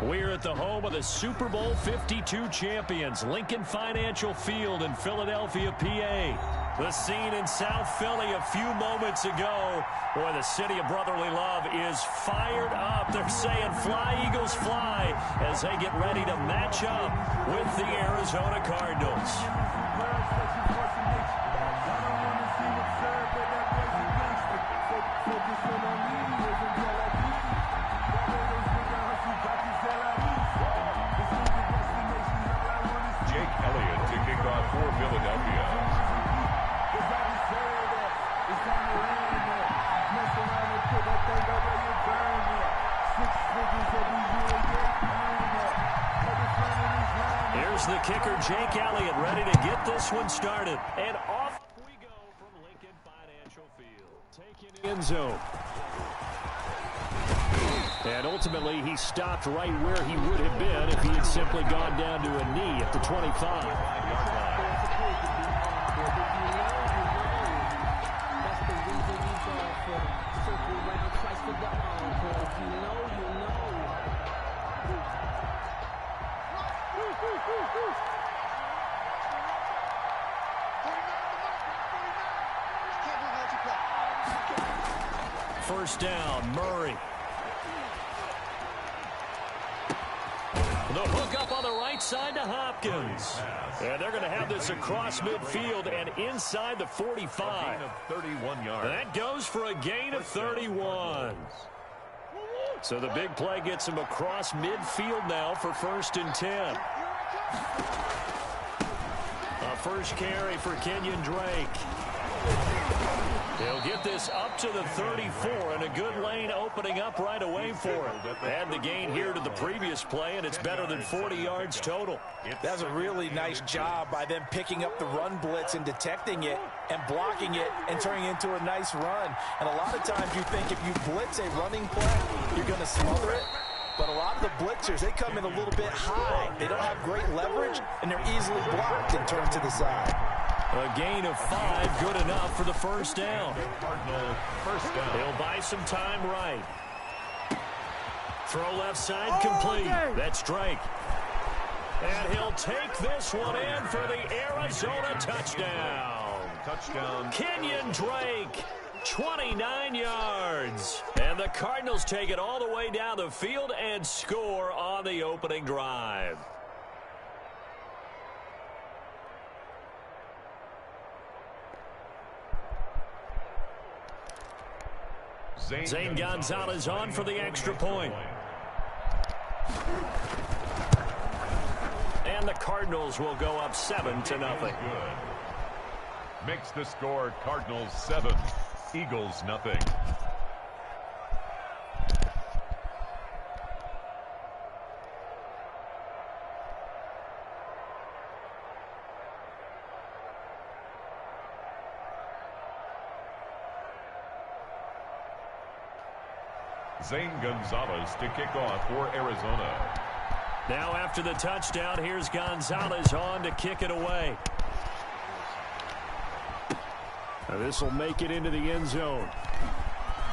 We're at the home of the Super Bowl 52 champions, Lincoln Financial Field in Philadelphia, PA. The scene in South Philly a few moments ago. Boy, the city of brotherly love is fired up. They're saying, "Fly, Eagles, fly," as they get ready to match up with the Arizona Cardinals. For Philadelphia. Here's the kicker, Jake Elliott, ready to get this one started. And off we go from Lincoln Financial Field. Taking end zone. And ultimately, he stopped right where he would have been if he had simply gone down to a knee at the 25. First down, Murray. The hook up on the right side to Hopkins. And they're going to have this across midfield and inside the 45. 31 yards. That goes for a gain of 31. So the big play gets him across midfield now for 1st and 10. A first carry for Kenyon Drake. He'll get this up to the 34, and a good lane opening up right away for him. Add the gain here to the previous play, and it's better than 40 yards total. That's a really nice job by them picking up the run blitz and detecting it and blocking it and turning it into a nice run. And a lot of times you think if you blitz a running play, you're going to smother it. But a lot of the blitzers, they come in a little bit high. They don't have great leverage, and they're easily blocked and turned to the side. A gain of 5, good enough for the first down. First down. He'll buy some time right. Throw left side complete. That's Drake. And he'll take this one in for the Arizona touchdown. Touchdown. Kenyon Drake, 29 yards. And the Cardinals take it all the way down the field and score on the opening drive. Zane Gonzalez on for the extra point. And the Cardinals will go up 7-0. Makes the score Cardinals 7, Eagles nothing. Zane Gonzalez to kick off for Arizona. Now after the touchdown, here's Gonzalez on to kick it away. Now this will make it into the end zone.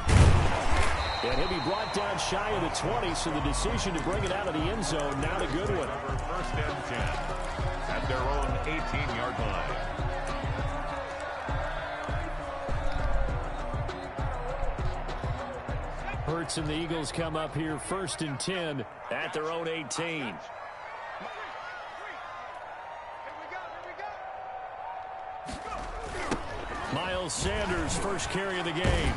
And he'll be brought down shy of the 20, so the decision to bring it out of the end zone, not a good one. First and 10 at their own 18-yard line. Hurts and the Eagles come up here 1st and 10 at their own 18. Miles Sanders, first carry of the game.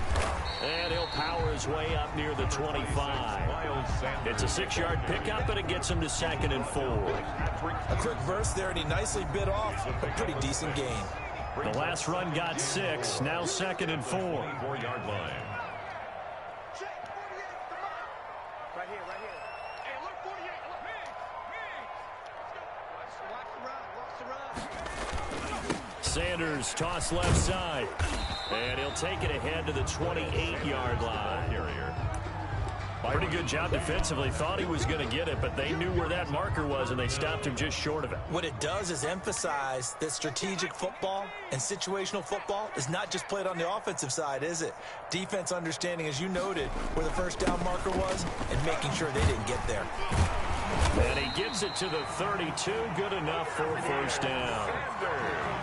And he'll power his way up near the 25. It's a 6-yard pickup, and it gets him to 2nd and 4. A quick burst there, and he nicely bit off a pretty decent gain. The last run got 6, now 2nd and 4. 4-yard line. Sanders toss left side. And he'll take it ahead to the 28-yard line. Pretty good job defensively. Thought he was going to get it, but they knew where that marker was, and they stopped him just short of it. What it does is emphasize that strategic football and situational football is not just played on the offensive side, is it? Defense understanding, as you noted, where the first down marker was and making sure they didn't get there. And he gets it to the 32. Good enough for a first down.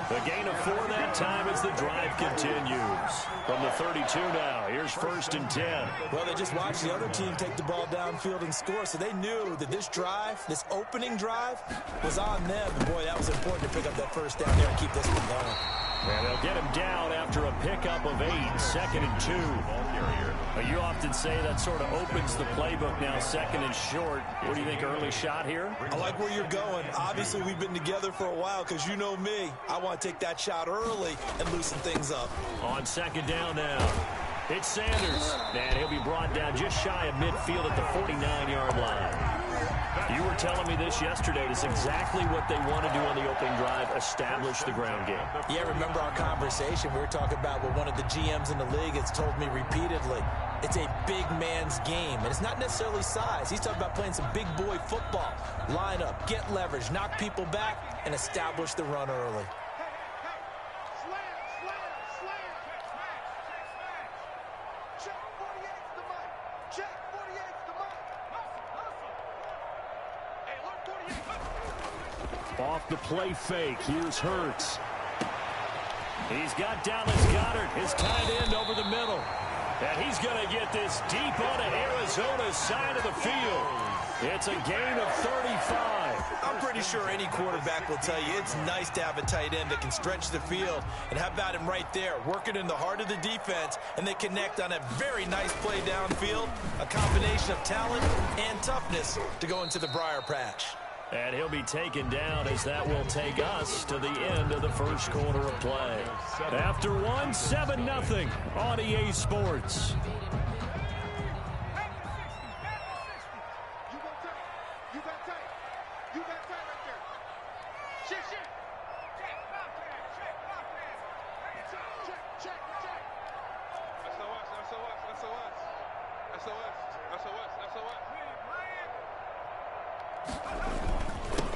The gain of 4 that time as the drive continues. From the 32 now, here's 1st and 10. Well, they just watched the other team take the ball downfield and score, so they knew that this drive, this opening drive, was on them. And boy, that was important to pick up that first down there and keep this one going. And they'll get him down after a pickup of 8, 2nd and 2. You often say that sort of opens the playbook now, 2nd and short. What do you think, early shot here? I like where you're going. Obviously, we've been together for a while because you know me. I want to take that shot early and loosen things up. On 2nd down now, it's Sanders. And he'll be brought down just shy of midfield at the 49-yard line. You were telling me this yesterday. This is exactly what they want to do on the opening drive, establish the ground game. Yeah, remember our conversation? We were talking about what one of the GMs in the league has told me repeatedly. It's a big man's game, and it's not necessarily size. He's talking about playing some big boy football. Line up, get leverage, knock people back, and establish the run early. Off the play fake, here's Hurts. He's got Dallas Goedert, his tight end, over the middle. And he's going to get this deep onto Arizona's side of the field. It's a gain of 35. I'm pretty sure any quarterback will tell you it's nice to have a tight end that can stretch the field. And how about him right there, working in the heart of the defense, and they connect on a very nice play downfield. A combination of talent and toughness to go into the briar patch. And he'll be taken down as that will take us to the end of the first quarter of play. After 7-0 on EA Sports.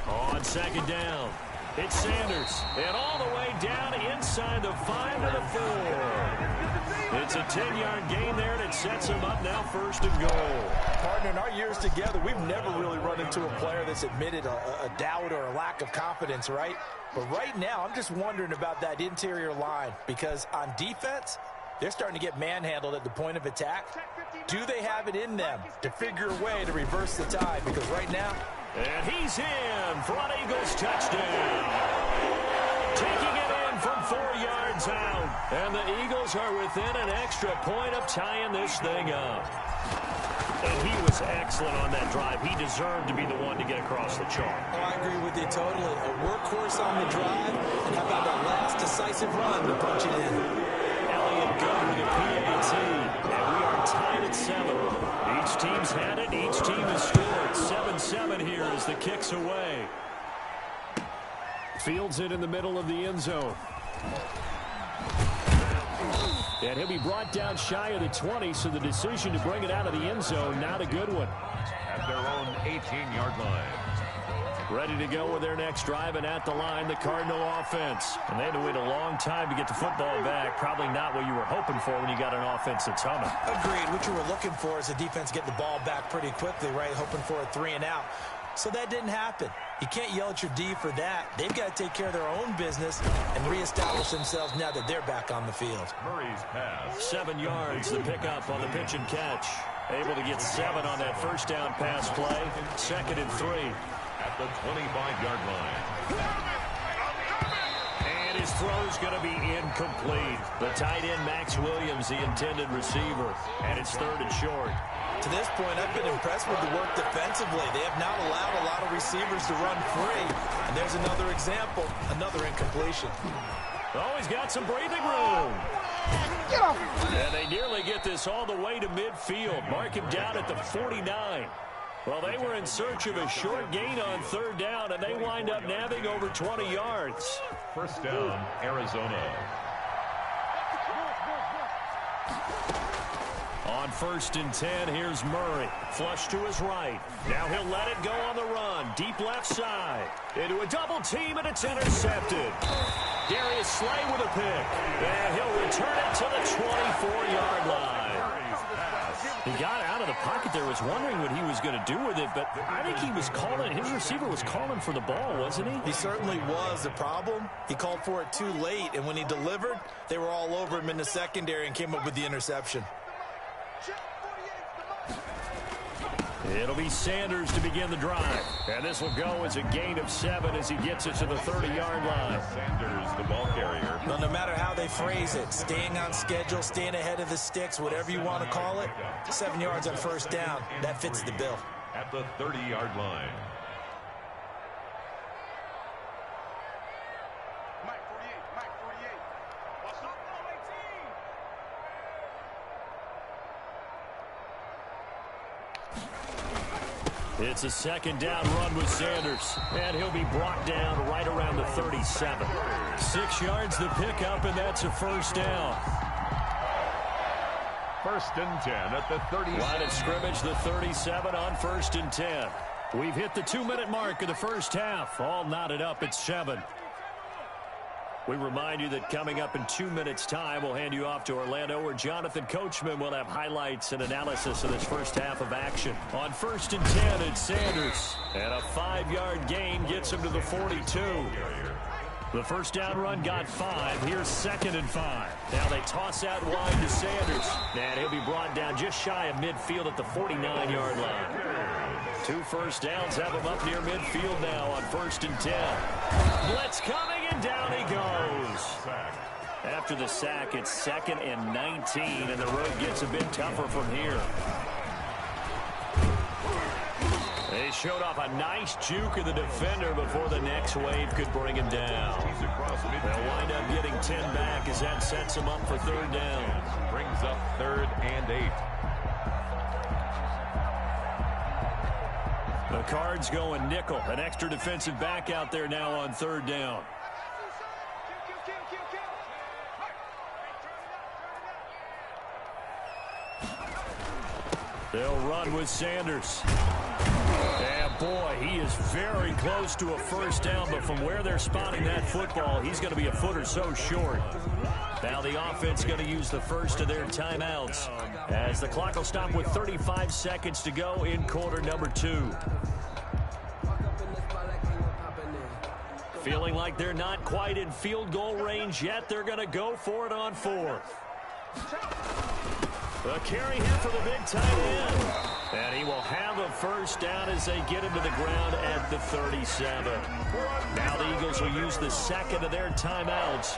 On 2nd down, it's Sanders, and all the way down inside the 5 to the 4. It's a 10-yard gain there, and it sets him up now 1st and goal. Partner, in our years together, we've never really run into a player that's admitted a doubt or a lack of confidence, right? But right now, I'm just wondering about that interior line, because on defense, they're starting to get manhandled at the point of attack. Do they have it in them to figure a way to reverse the tide? Because right now, and he's in for an Eagles touchdown. Taking it in from 4 yards out. And the Eagles are within an extra point of tying this thing up. And he was excellent on that drive. He deserved to be the one to get across the chalk. Oh, I agree with you totally. A workhorse on the drive. And how about that last decisive run to punch it in? Elliott Good with a PAT. And we are tied at 7. Each team's had it. Each team has scored. 7-7 here as the kick's away. Fields it in the middle of the end zone. And he'll be brought down shy of the 20, so the decision to bring it out of the end zone, not a good one. At their own 18-yard line. Ready to go with their next drive, and at the line, the Cardinal offense. And they had to wait a long time to get the football back. Probably not what you were hoping for when you got an offense that's humming. Agreed. What you were looking for is the defense getting the ball back pretty quickly, right? Hoping for a 3 and out. So that didn't happen. You can't yell at your D for that. They've got to take care of their own business and reestablish themselves now that they're back on the field. Murray's pass. 7 yards, the pickup on the pitch and catch. Able to get 7 on that first down pass play. 2nd and 3. At the 25-yard line. And his throw's going to be incomplete. The tight end, Max Williams, the intended receiver. And it's 3rd and short. To this point, I've been impressed with the work defensively. They have not allowed a lot of receivers to run free. And there's another example, another incompletion. Oh, he's got some breathing room. Get off. And they nearly get this all the way to midfield. Mark him down at the 49. Well, they were in search of a short gain on 3rd down, and they wind up nabbing over 20 yards. First down, Arizona. On 1st and 10, here's Murray. Flush to his right. Now he'll let it go on the run. Deep left side. Into a double team, and it's intercepted. Darius Slay with a pick. And he'll return it to the 24-yard line. He got out of the pocket there, was wondering what he was going to do with it, but I think he was calling, his receiver was calling for the ball, wasn't he? He certainly was. The problem, he called for it too late, and when he delivered, they were all over him in the secondary and came up with the interception. It'll be Sanders to begin the drive. And this will go as a gain of 7 as he gets it to the 30-yard line. Sanders, the ball carrier. Well, no matter how they phrase it, staying on schedule, staying ahead of the sticks, whatever you want to call it, 7 yards on first down, that fits the bill. At the 30-yard line. It's a second down run with Sanders, and he'll be brought down right around the 37. 6 yards the pickup, and that's a first down. 1st and 10 at the 30. Line of scrimmage, the 37 on 1st and 10. We've hit the 2-minute mark of the first half. All knotted up at 7. We remind you that coming up in 2 minutes' time, we'll hand you off to Orlando, where Jonathan Coachman will have highlights and analysis of this first half of action. On 1st and 10, it's Sanders. And a 5-yard gain gets him to the 42. The first down run got 5. Here's 2nd and 5. Now they toss out wide to Sanders. And he'll be brought down just shy of midfield at the 49-yard line. 2 first downs have him up near midfield now on 1st and 10. Blitz coming, and down he goes. After the sack, it's 2nd and 19, and the road gets a bit tougher from here. They showed off a nice juke of the defender before the next wave could bring him down. They'll wind up getting 10 back as that sets him up for 3rd down. Brings up 3rd and 8. The Cards going nickel. An extra defensive back out there now on 3rd down. They'll run with Sanders. And boy, he is very close to a first down, but from where they're spotting that football, he's going to be a foot or so short. Now the offense going to use the first of their timeouts as the clock will stop with 35 seconds to go in quarter number 2. Feeling like they're not quite in field goal range yet. They're going to go for it on 4th. The carry here for the big tight end. And he will have a first down as they get him to the ground at the 37. Now the Eagles will use the second of their timeouts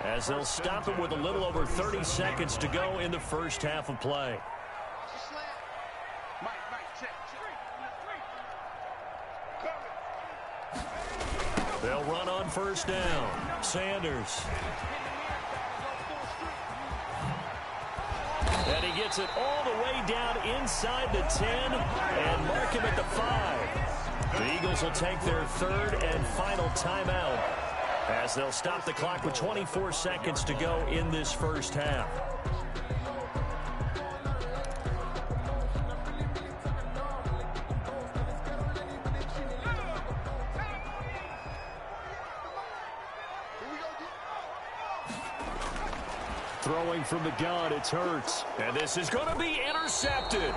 as they'll stop it with a little over 30 seconds to go in the first half of play. They'll run on first down. Sanders. And he gets it all the way down inside the 10 and mark him at the 5. The Eagles will take their 3rd and final timeout as they'll stop the clock with 24 seconds to go in this first half. Throwing from the gun, it's Hurts. And this is going to be intercepted.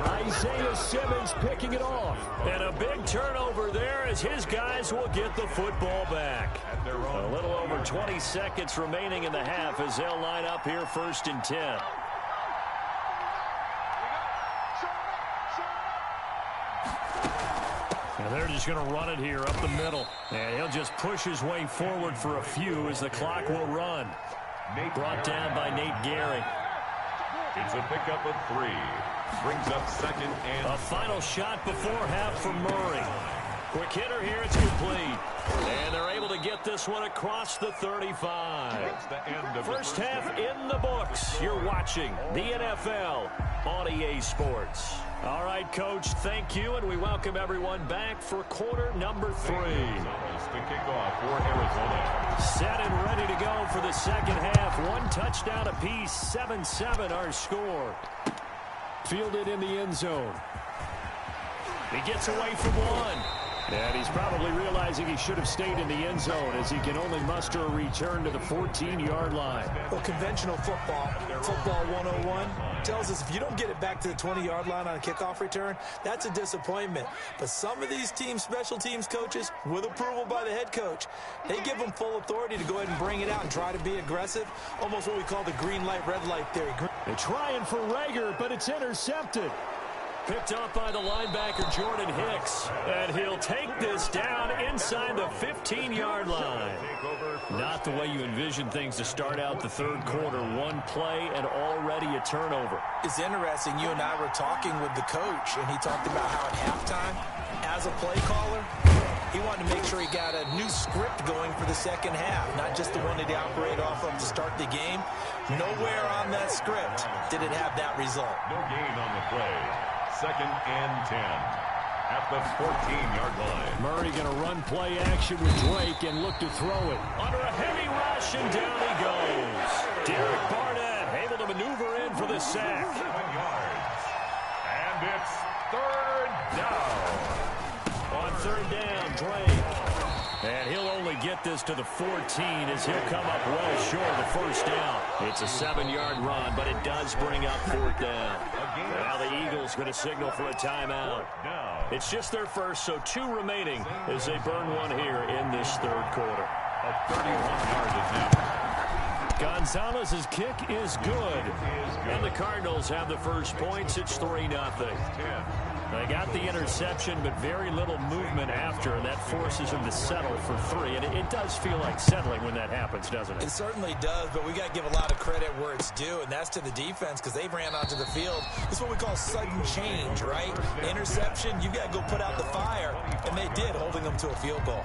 Isaiah Simmons picking it off. And a big turnover there as his guys will get the football back. A little over 20 seconds remaining in the half as they'll line up here 1st and 10. And they're just going to run it here up the middle. And he'll just push his way forward for a few as the clock will run. Brought down by Nate Gehring. It's a pickup of 3. Brings up 2nd and... A final shot before half from Murray. Quick hitter here, it's complete. And they're able to get this one across the 35. It's the end of First half in the books. You're watching the NFL on EA Sports. All right, Coach, thank you, and we welcome everyone back for quarter number 3. To kick off for Arizona. Set and ready to go for the second half. 1 touchdown apiece, 7-7 our score. Fielded in the end zone. He gets away from 1. And he's probably realizing he should have stayed in the end zone as he can only muster a return to the 14-yard line. Well, conventional football 101, tells us if you don't get it back to the 20-yard line on a kickoff return, that's a disappointment. But some of these teams, special teams coaches, with approval by the head coach, they give them full authority to go ahead and bring it out and try to be aggressive, almost what we call the green light, red light theory. They're trying for Rager, but it's intercepted. Picked off by the linebacker, Jordan Hicks. And he'll take this down inside the 15-yard line. Not the way you envision things to start out the third quarter. One play and already a turnover. It's interesting. You and I were talking with the coach, and he talked about how at halftime, as a play caller, he wanted to make sure he got a new script going for the second half, not just the one that he operated off of to start the game. Nowhere on that script did it have that result. No gain on the play. 2nd and 10 at the 14-yard line. Murray going to run play action with Drake and look to throw it. Under a heavy rush, and down he goes. Derek Barnett able to maneuver in for the sack. 7 yards. And it's 3rd down. On 3rd down, Drake. And he'll only get this to the 14 as he'll come up well short of the first down. It's a 7-yard run, but it does bring up 4th down. Now the Eagles going to signal for a timeout. It's just their first, so 2 remaining as they burn one here in this third quarter. A 31-yard attempt. Gonzalez's kick is good. And the Cardinals have the first points. It's 3-0. They got the interception, but very little movement after, and that forces them to settle for 3. And it does feel like settling when that happens, doesn't it? It certainly does, but we got to give a lot of credit where it's due, and that's to the defense because they ran onto the field. This is what we call sudden change, right? Interception, you got to go put out the fire, and they did, holding them to a field goal.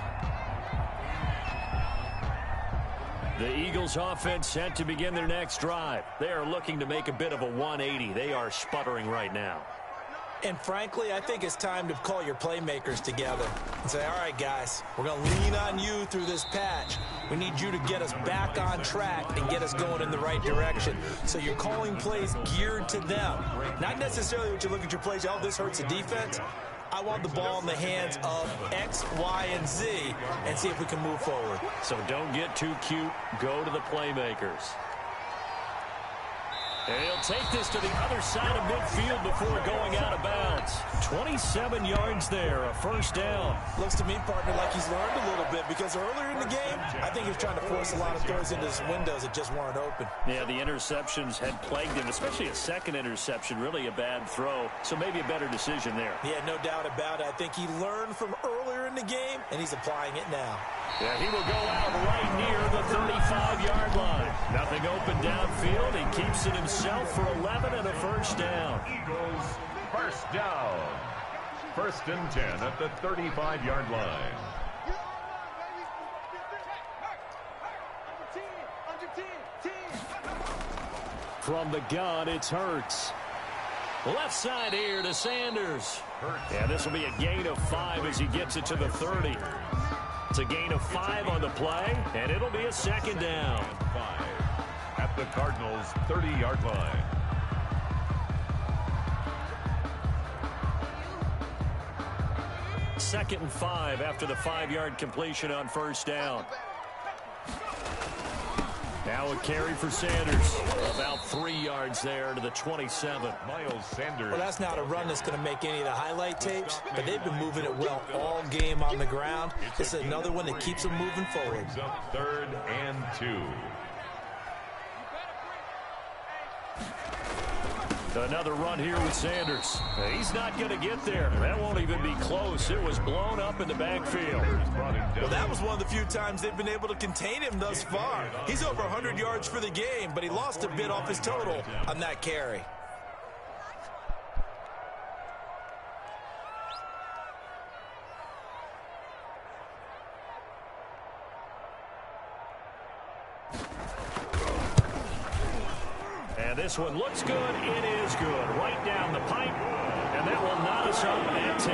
The Eagles offense set to begin their next drive. They are looking to make a bit of a 180. They are sputtering right now. And frankly, I think it's time to call your playmakers together and say, all right, guys, we're going to lean on you through this patch. We need you to get us back on track and get us going in the right direction. So you're calling plays geared to them. Not necessarily what you look at your plays, oh, this hurts the defense. I want the ball in the hands of X, Y, and Z and see if we can move forward. So don't get too cute. Go to the playmakers. And he'll take this to the other side of midfield before going out of bounds. 27 yards there, a first down. Looks to me, partner, like he's learned a little bit because earlier in the game, I think he was trying to force a lot of throws into his windows that just weren't open. Yeah, the interceptions had plagued him, especially a second interception, really a bad throw. So maybe a better decision there. Yeah, no doubt about it. I think he learned from earlier in the game, and he's applying it now. Yeah, he will go out right near the 35-yard line. Nothing open downfield. He keeps it himself for 11 and a first down. Eagles first down. 1st and 10 at the 35-yard line. From the gun, it's Hurts. Left side here to Sanders. Yeah, this will be a gain of 5 as he gets it to the 30. It's a gain of 5 on the play, and it'll be a 2nd down. 5 at the Cardinals' 30-yard line. Second and 5 after the 5-yard completion on first down. Now a carry for Sanders. About 3 yards there to the 27. Miles Sanders. Well, that's not a run that's going to make any of the highlight tapes, but they've been moving it well all game on the ground. This is another one that keeps them moving forward. Brings up 3rd and 2. Another run here with Sanders. He's not going to get there. That won't even be close. It was blown up in the backfield. Well, that was one of the few times they've been able to contain him thus far. He's over 100 yards for the game, but he lost a bit off his total on that carry. And this one looks good. It is good. Right down the pipe. And that will knot us up at 10.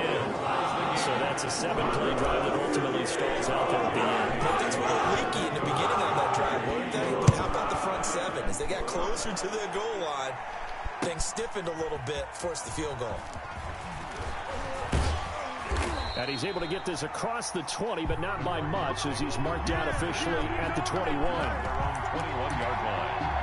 So that's a 7-play drive that ultimately stalls out there at the end. But things were a little leaky in the beginning on that drive, weren't they? But how about the front 7? As they got closer to the goal line, things stiffened a little bit, forced the field goal. And he's able to get this across the 20, but not by much, as he's marked down officially at the 21. Their own 21-yard line.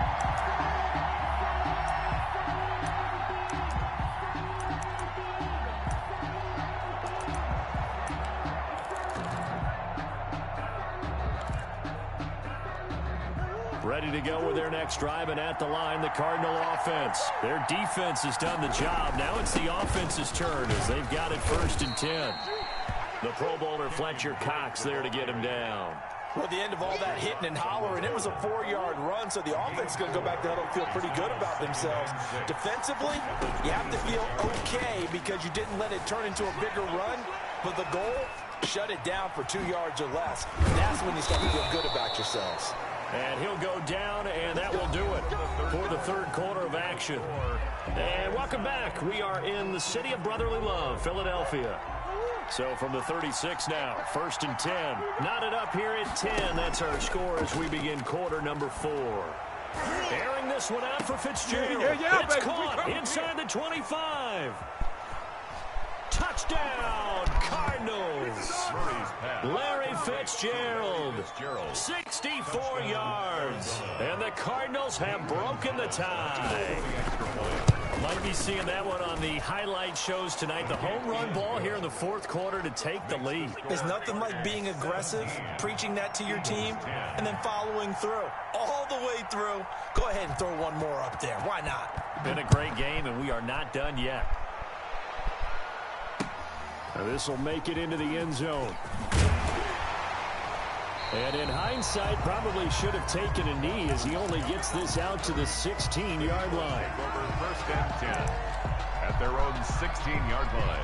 Ready to go with their next drive, and at the line, the Cardinal offense. Their defense has done the job. Now it's the offense's turn as they've got it 1st and 10. The Pro Bowler Fletcher Cox there to get him down. Well, the end of all that hitting and hollering, it was a 4-yard run, so the offense is going to go back there and feel pretty good about themselves. Defensively, you have to feel okay because you didn't let it turn into a bigger run, but the goal, shut it down for 2 yards or less. That's when you start to feel good about yourselves. And he'll go down, and that will do it for the 3rd quarter of action. And welcome back. We are in the city of brotherly love, Philadelphia. So from the 36 now, 1st and 10. Knotted up here at 10. That's our score as we begin quarter number 4. Airing this one out for Fitzgerald. It's caught inside the 25. Touchdown, Cardinals. Larry Fitzgerald, 64 yards. And the Cardinals have broken the tie. Might be seeing that one on the highlight shows tonight. The home run ball here in the 4th quarter to take the lead. There's nothing like being aggressive, preaching that to your team, and then following through. All the way through. Go ahead and throw one more up there. Why not? Been a great game, and we are not done yet. This will make it into the end zone. And in hindsight, probably should have taken a knee as he only gets this out to the 16-yard line. Over 1st and 10 at their own 16-yard line.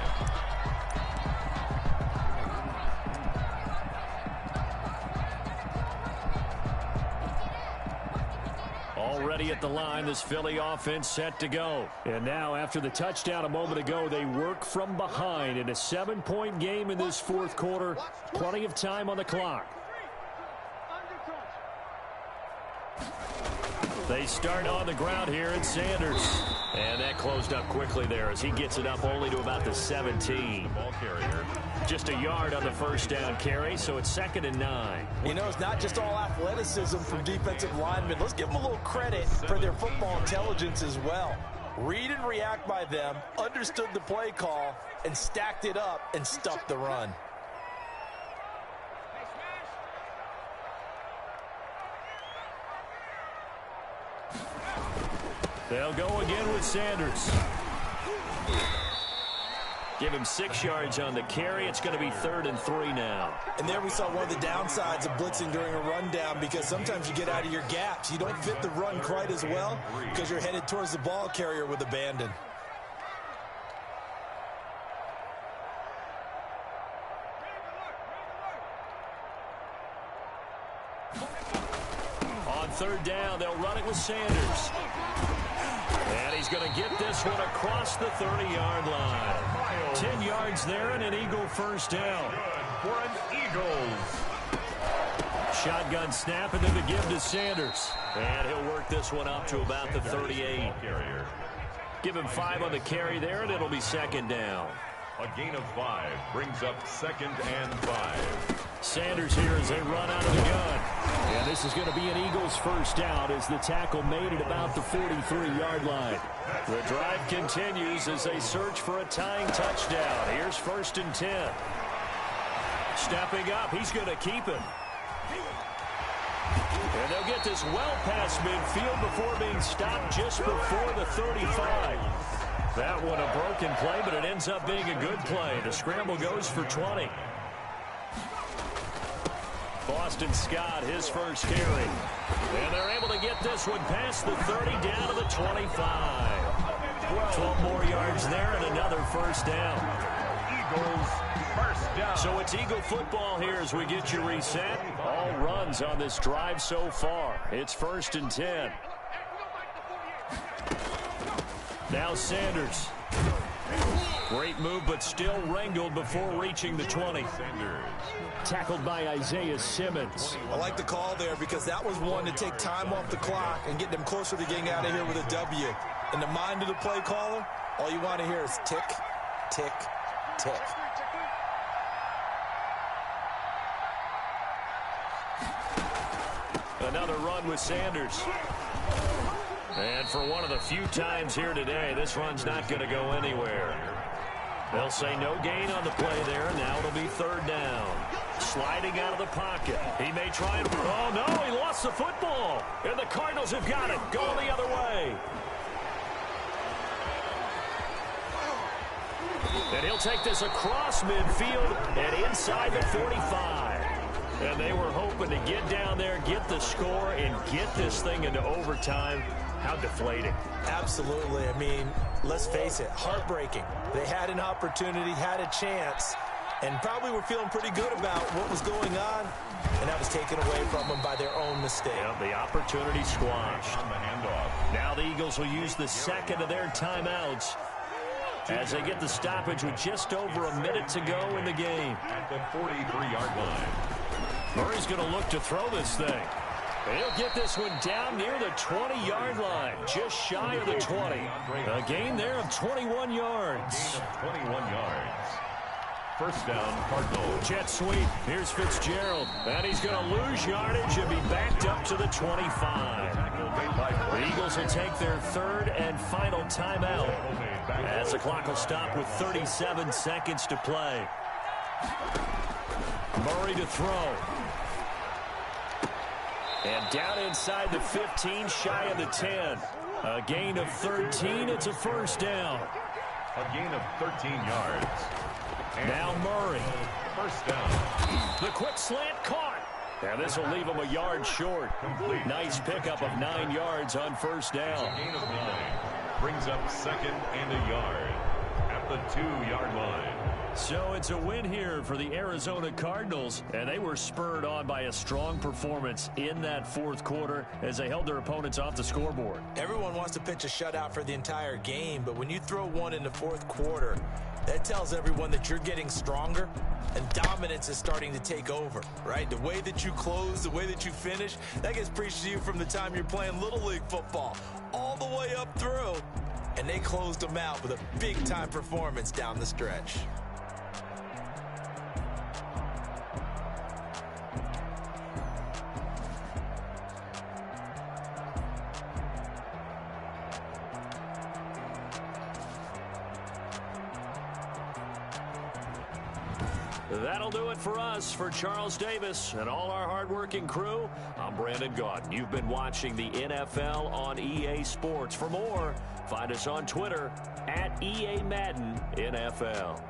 Already at the line, this Philly offense set to go. And now, after the touchdown a moment ago, they work from behind in a 7-point game in this 4th quarter. Plenty of time on the clock. They start on the ground here at Sanders. And that closed up quickly there as he gets it up only to about the 17. Ball carrier. Just a yard on the 1st down carry, so it's 2nd and 9. You know, it's not just all athleticism from defensive linemen. Let's give them a little credit for their football intelligence as well. Read and react by them, understood the play call, and stacked it up and stuck the run. They'll go again with Sanders. Give him 6 yards on the carry. It's going to be 3rd and 3 now. And there we saw one of the downsides of blitzing during a rundown, because sometimes you get out of your gaps. You don't fit the run quite as well because you're headed towards the ball carrier with abandon. On 3rd down, they'll run it with Sanders. And he's going to get this one across the 30-yard line. 10 yards there and an Eagle 1st down. For an Eagles. Shotgun snap and then the give to Sanders. And he'll work this one up to about the 38. Give him 5 on the carry there, and it'll be 2nd down. A gain of 5 brings up 2nd and 5. Sanders here as they run out of the gun. And this is going to be an Eagles 1st down as the tackle made at about the 43-yard line. The drive continues as they search for a tying touchdown. Here's 1st and 10. Stepping up, he's going to keep it. And they'll get this well past midfield before being stopped just before the 35. That one a broken play, but it ends up being a good play. The scramble goes for 20. Boston Scott, his 1st carry. And they're able to get this one past the 30 down to the 25. 12 more yards there and another 1st down. Eagles 1st down. So it's Eagle football here as we get you reset. All runs on this drive so far. It's 1st and 10. Now Sanders. Great move, but still wrangled before reaching the 20. Tackled by Isaiah Simmons. I like the call there because that was one to take time off the clock and get them closer to getting out of here with a W. In the mind of the play caller, all you want to hear is tick, tick, tick. Another run with Sanders. And for one of the few times here today, this run's not going to go anywhere. They'll say no gain on the play there, and now it'll be third down. Sliding out of the pocket. He may try and... Oh, no, he lost the football. And the Cardinals have got it. Going the other way. And he'll take this across midfield and inside the 45. And they were hoping to get down there, get the score, and get this thing into overtime. How deflating. Absolutely. I mean, let's face it, heartbreaking. They had an opportunity, had a chance, and probably were feeling pretty good about what was going on, and that was taken away from them by their own mistake. Yep, the opportunity squashed. On the handoff. Now the Eagles will use the second of their timeouts as they get the stoppage with just over a minute to go in the game. At the 43-yard line. Murray's going to look to throw this thing. And he'll get this one down near the 20-yard line, just shy of the 20. A gain there of 21 yards. Gain of 21 yards. First down, Cardinals. Jet sweep. Here's Fitzgerald. And he's going to lose yardage and be backed up to the 25. The Eagles will take their third and final timeout as the clock will stop with 37 seconds to play. Murray to throw. And down inside the 15, shy of the 10. A gain of 13. It's a first down. A gain of 13 yards. And now Murray. First down. The quick slant caught. And this will leave him a yard short. Complete. Nice pickup of 9 yards on first down. A gain of 9. Brings up second and a yard at the 2-yard line. So it's a win here for the Arizona Cardinals, and they were spurred on by a strong performance in that fourth quarter as they held their opponents off the scoreboard. Everyone wants to pitch a shutout for the entire game, but when you throw one in the fourth quarter, that tells everyone that you're getting stronger and dominance is starting to take over, right? The way that you close, the way that you finish, that gets preached to you from the time you're playing Little League football all the way up through, and they closed them out with a big-time performance down the stretch. That'll do it for us. For Charles Davis and all our hardworking crew, I'm Brandon Gaudin. You've been watching the NFL on EA Sports. For more, find us on Twitter at EA Madden NFL.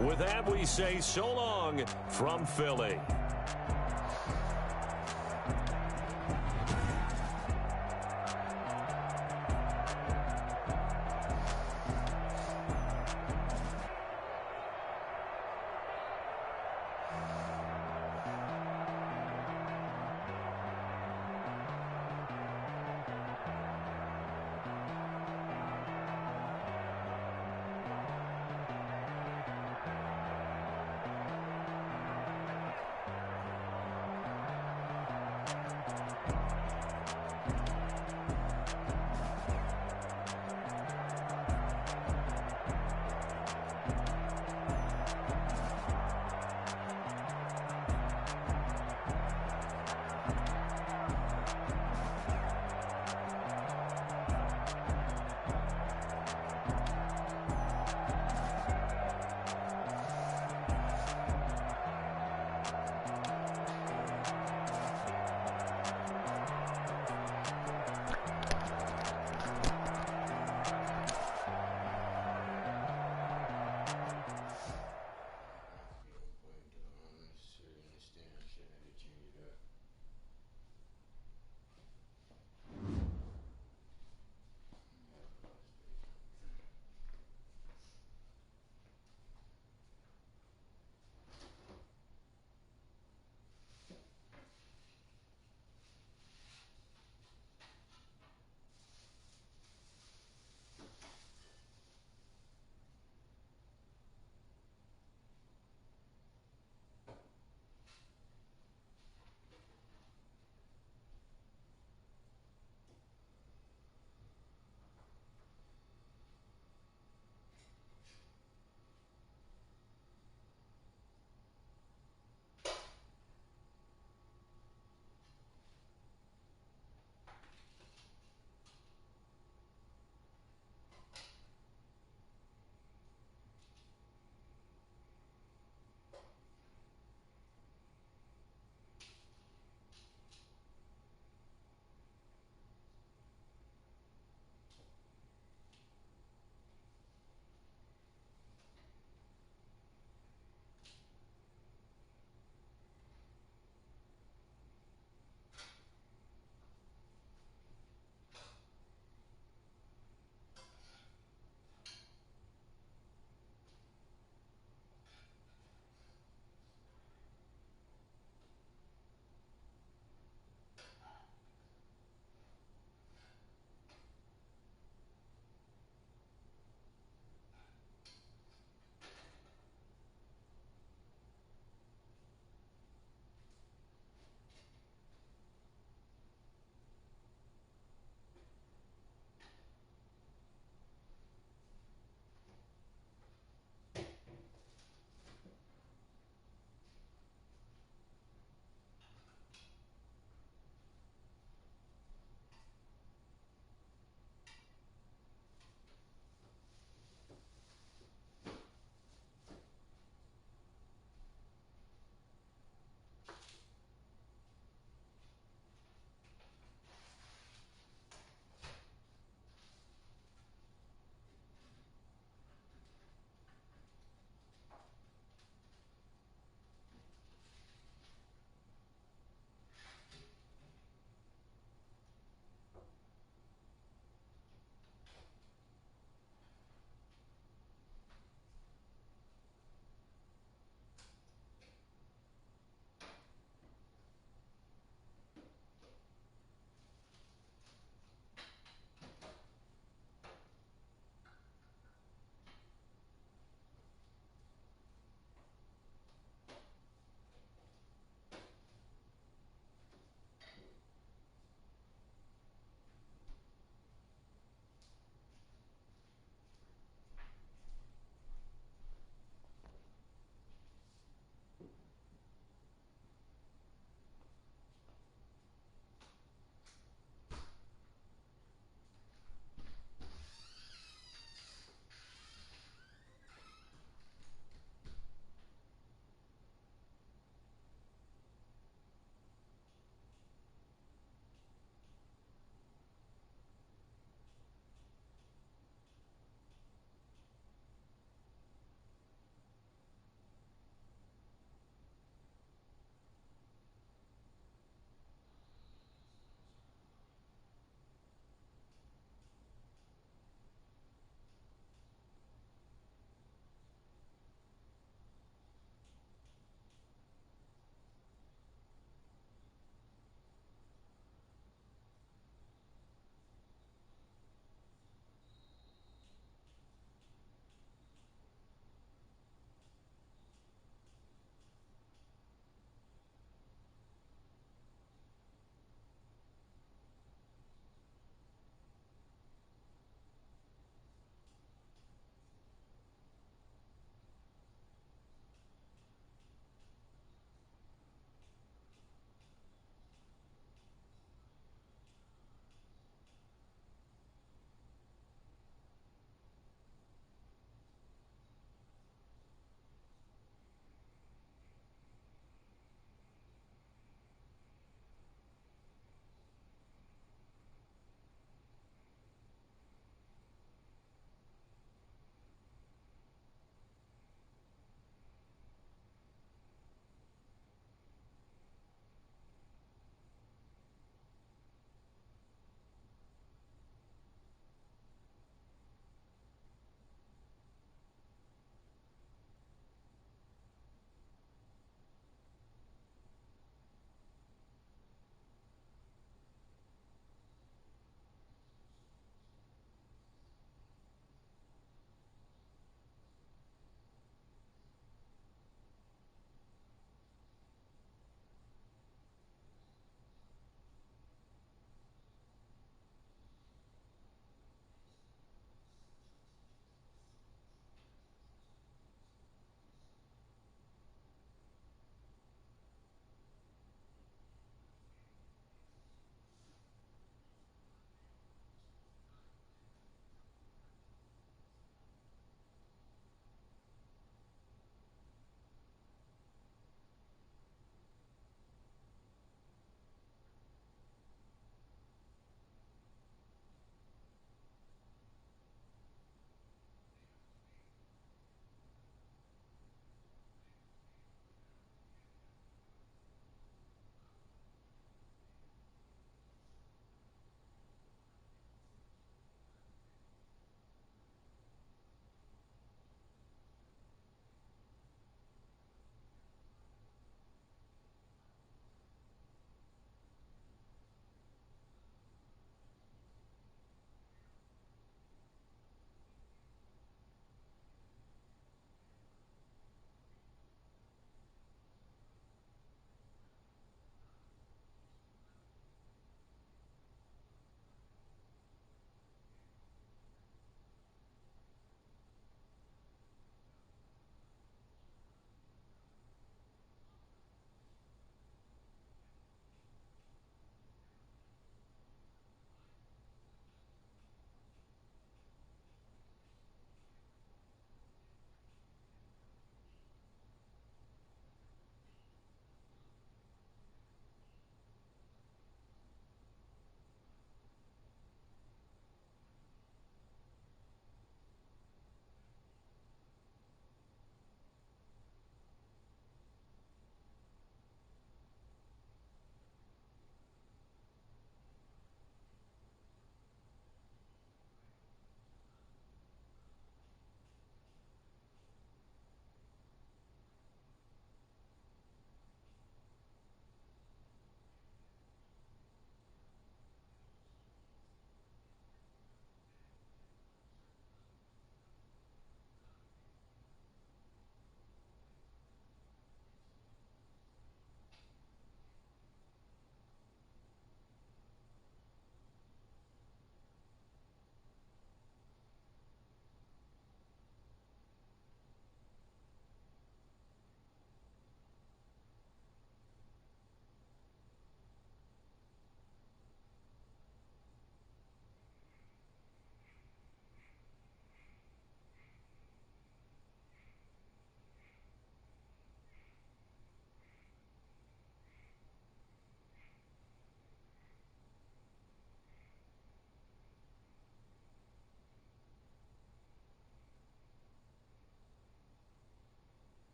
With that, we say so long from Philly.